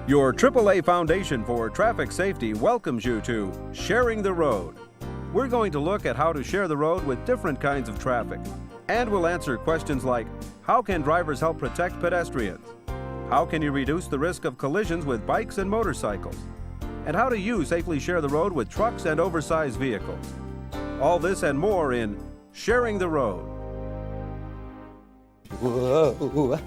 Your AAA Foundation for Traffic Safety welcomes you to Sharing the Road. We're going to look at how to share the road with different kinds of traffic. And we'll answer questions like, how can drivers help protect pedestrians? How can you reduce the risk of collisions with bikes and motorcycles? And how do you safely share the road with trucks and oversized vehicles? All this and more in Sharing the Road. Whoa.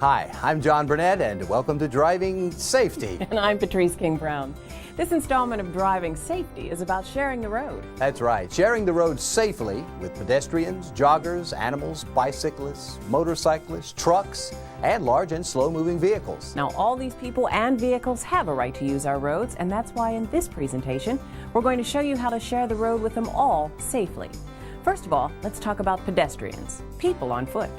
Hi, I'm John Burnett, and welcome to Driving Safety. And I'm Patrice King Brown. This installment of Driving Safety is about sharing the road. That's right, sharing the road safely with pedestrians, joggers, animals, bicyclists, motorcyclists, trucks, and large and slow-moving vehicles. Now, all these people and vehicles have a right to use our roads, and that's why in this presentation, we're going to show you how to share the road with them all safely. First of all, let's talk about pedestrians, people on foot.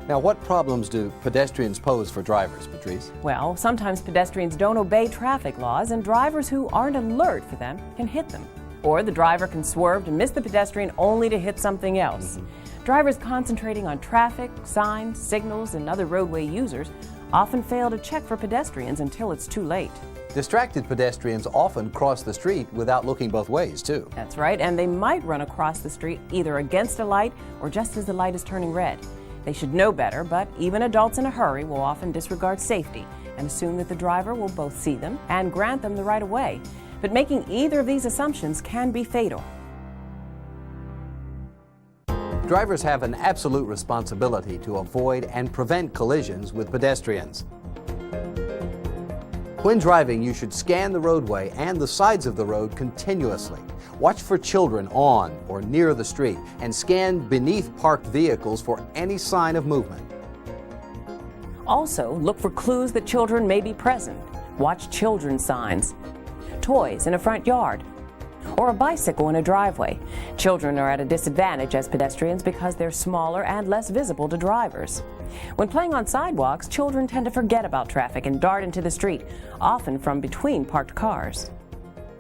Now, what problems do pedestrians pose for drivers, Patrice? Well, sometimes pedestrians don't obey traffic laws, and drivers who aren't alert for them can hit them. Or the driver can swerve to miss the pedestrian only to hit something else. Drivers concentrating on traffic, signs, signals, and other roadway users often fail to check for pedestrians until it's too late. Distracted pedestrians often cross the street without looking both ways, too. That's right, and they might run across the street either against a light or just as the light is turning red. They should know better, but even adults in a hurry will often disregard safety and assume that the driver will both see them and grant them the right of way. But making either of these assumptions can be fatal. Drivers have an absolute responsibility to avoid and prevent collisions with pedestrians. When driving, you should scan the roadway and the sides of the road continuously. Watch for children on or near the street and scan beneath parked vehicles for any sign of movement. Also, look for clues that children may be present. Watch children's signs, toys in a front yard, or a bicycle in a driveway. Children are at a disadvantage as pedestrians because they're smaller and less visible to drivers. When playing on sidewalks, children tend to forget about traffic and dart into the street, often from between parked cars.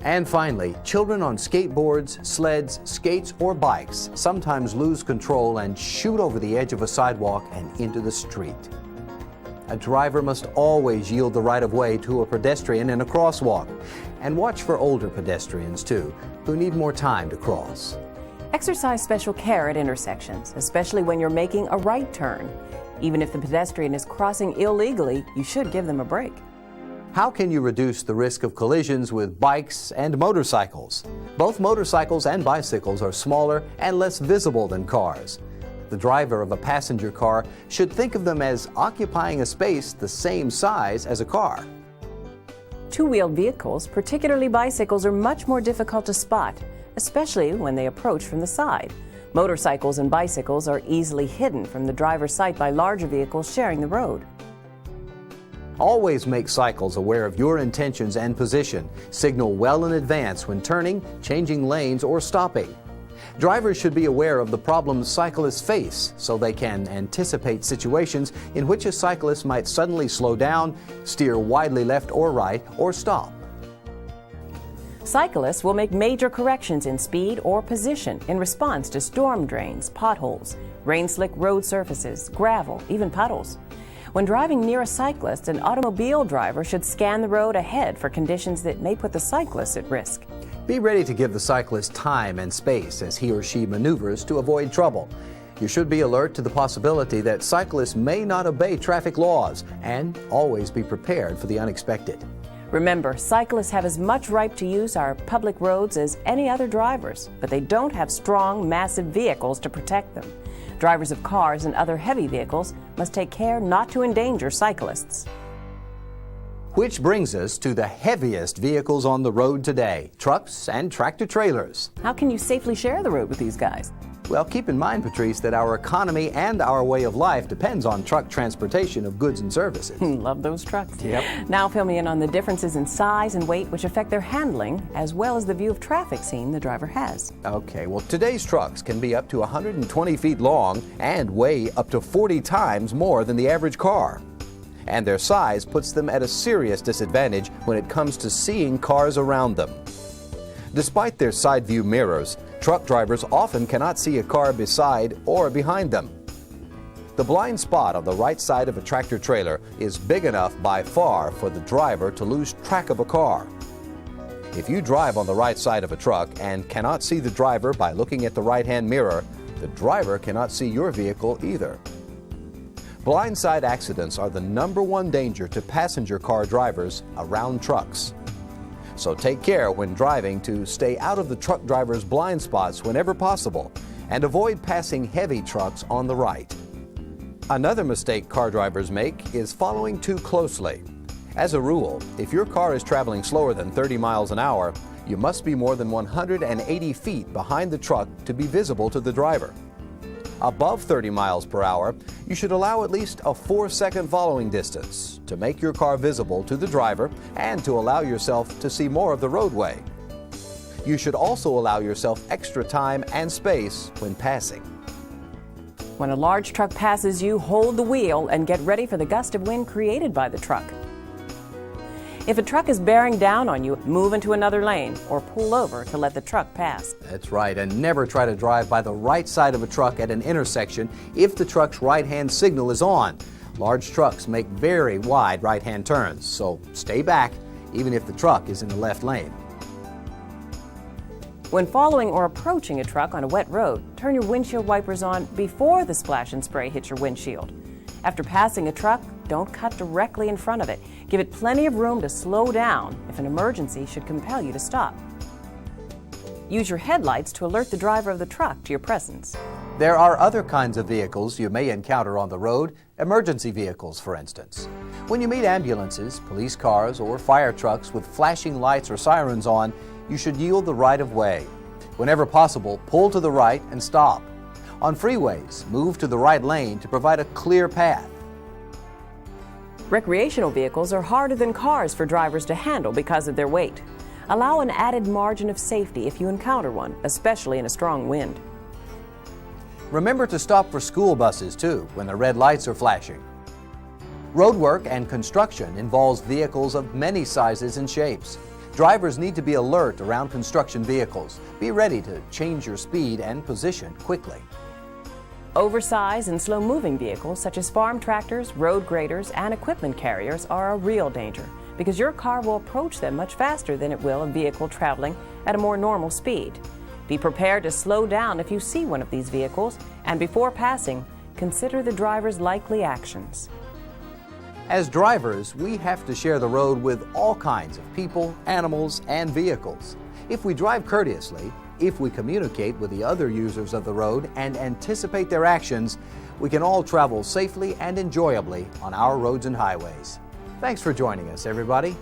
And finally, children on skateboards, sleds, skates, or bikes sometimes lose control and shoot over the edge of a sidewalk and into the street. A driver must always yield the right of way to a pedestrian in a crosswalk. And watch for older pedestrians, too, who need more time to cross. Exercise special care at intersections, especially when you're making a right turn. Even if the pedestrian is crossing illegally, you should give them a break. How can you reduce the risk of collisions with bikes and motorcycles? Both motorcycles and bicycles are smaller and less visible than cars. The driver of a passenger car should think of them as occupying a space the same size as a car. Two-wheeled vehicles, particularly bicycles, are much more difficult to spot, especially when they approach from the side. Motorcycles and bicycles are easily hidden from the driver's sight by larger vehicles sharing the road. Always make cycles aware of your intentions and position. Signal well in advance when turning, changing lanes, or stopping. Drivers should be aware of the problems cyclists face so they can anticipate situations in which a cyclist might suddenly slow down, steer widely left or right, or stop. Cyclists will make major corrections in speed or position in response to storm drains, potholes, rain-slick road surfaces, gravel, even puddles. When driving near a cyclist, an automobile driver should scan the road ahead for conditions that may put the cyclist at risk. Be ready to give the cyclist time and space as he or she maneuvers to avoid trouble. You should be alert to the possibility that cyclists may not obey traffic laws, and always be prepared for the unexpected. Remember, cyclists have as much right to use our public roads as any other drivers, but they don't have strong, massive vehicles to protect them. Drivers of cars and other heavy vehicles must take care not to endanger cyclists. Which brings us to the heaviest vehicles on the road today, trucks and tractor-trailers. How can you safely share the road with these guys? Well, keep in mind, Patrice, that our economy and our way of life depends on truck transportation of goods and services. Love those trucks. Yep. Now fill me in on the differences in size and weight which affect their handling, as well as the view of traffic scene the driver has. Okay, well, today's trucks can be up to 120 feet long and weigh up to 40 times more than the average car. And their size puts them at a serious disadvantage when it comes to seeing cars around them. Despite their side view mirrors, truck drivers often cannot see a car beside or behind them. The blind spot on the right side of a tractor-trailer is big enough by far for the driver to lose track of a car. If you drive on the right side of a truck and cannot see the driver by looking at the right-hand mirror, the driver cannot see your vehicle either. Blindside accidents are the #1 danger to passenger car drivers around trucks. So take care when driving to stay out of the truck driver's blind spots whenever possible and avoid passing heavy trucks on the right. Another mistake car drivers make is following too closely. As a rule, if your car is traveling slower than 30 miles an hour, you must be more than 180 feet behind the truck to be visible to the driver. Above 30 miles per hour, you should allow at least a 4-second following distance to make your car visible to the driver and to allow yourself to see more of the roadway. You should also allow yourself extra time and space when passing. When a large truck passes you, hold the wheel and get ready for the gust of wind created by the truck. If a truck is bearing down on you, move into another lane or pull over to let the truck pass. That's right, and never try to drive by the right side of a truck at an intersection if the truck's right-hand signal is on. Large trucks make very wide right-hand turns, so stay back even if the truck is in the left lane. When following or approaching a truck on a wet road, turn your windshield wipers on before the splash and spray hits your windshield. After passing a truck, don't cut directly in front of it. Give it plenty of room to slow down if an emergency should compel you to stop. Use your headlights to alert the driver of the truck to your presence. There are other kinds of vehicles you may encounter on the road, emergency vehicles, for instance. When you meet ambulances, police cars, or fire trucks with flashing lights or sirens on, you should yield the right of way. Whenever possible, pull to the right and stop. On freeways, move to the right lane to provide a clear path. Recreational vehicles are harder than cars for drivers to handle because of their weight. Allow an added margin of safety if you encounter one, especially in a strong wind. Remember to stop for school buses, too, when the red lights are flashing. Roadwork and construction involves vehicles of many sizes and shapes. Drivers need to be alert around construction vehicles. Be ready to change your speed and position quickly. Oversized and slow-moving vehicles such as farm tractors, road graders, and equipment carriers are a real danger because your car will approach them much faster than it will a vehicle traveling at a more normal speed. Be prepared to slow down if you see one of these vehicles, and before passing, consider the driver's likely actions. As drivers, we have to share the road with all kinds of people, animals, and vehicles. If we drive courteously, if we communicate with the other users of the road and anticipate their actions, we can all travel safely and enjoyably on our roads and highways. Thanks for joining us, everybody.